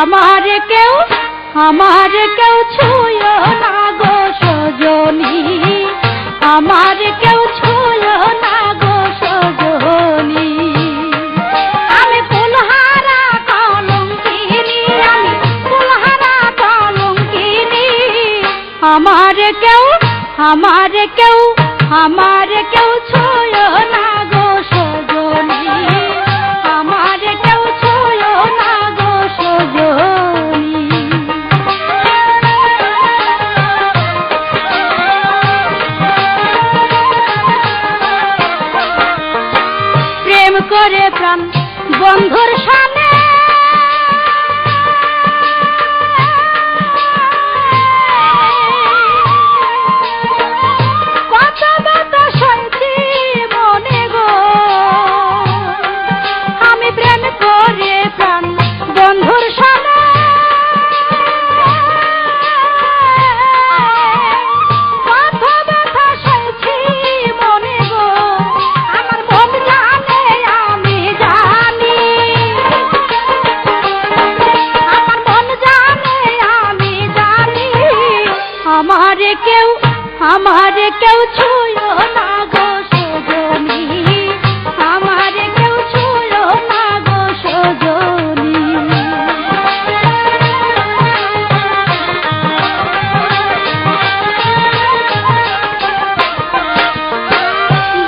আমার কেউ ছুঁয়ো না গো সজনী, আমার কেউ ছুঁয়ো না গো সজনী। আমি ফুলহারা কলঙ্কিনী, আমি ফুলহারা কলঙ্কিনী। আমার কেউ ছুঁয়ো না গো সজনী, আমার কেউ ছুঁয়ো না গো সজনী। প্রেম করে প্রাণ বন্ধুর সামনে কত ব্যথা সইছি মনে গো। আমি প্রেম করে প্রাণ বন্ধুর সামনে কত ব্যথা সইছি মনে গো। আমার মন জানে আমি জানি, আমার মন জানে আমি জানি। আমার কেউ ছুঁয়ো না গো সজনী, আমার কেউ ছুঁয়ো না গো সজনী।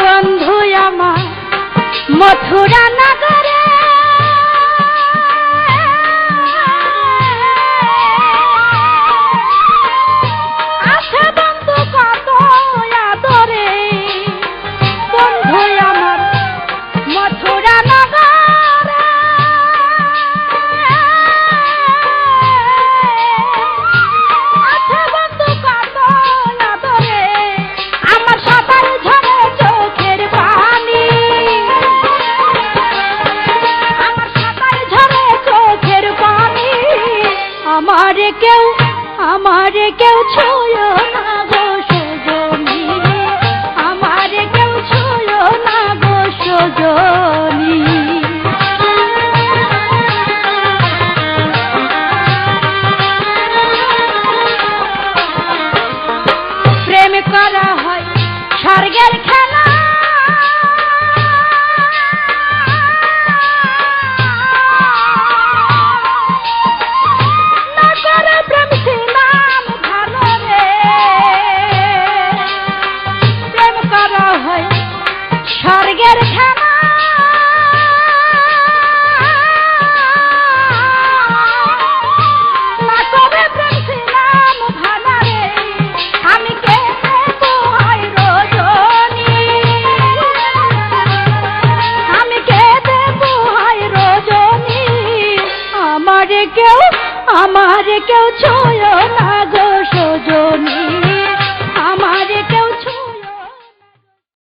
বন্ধু আমার মথুরা নগরে আছে বন্ধু কত আদরে। বন্ধু আমার মথুরা নগরে আছে বন্ধু কত আদরে। আমার সবার ঝরে চোখের পানি, আমার সবার ঝরে চোখের পানি। আমার কেউ ছুঁয়ো না গো সজনী, আমার কেউ ছুঁয়ো না গো সজনী। প্রেম করা হয় স্বর্গের খেলা, না করে প্রেম ছিলাম ভালো রে। প্রেম করা হয় স্বর্গের খেলা, না করে প্রেম ছিলাম ভালো রে। আমি কে দেবো হয় রজনী, আমি কে দেবো হয় রজনী। আমার কেউ ছুঁয়ো না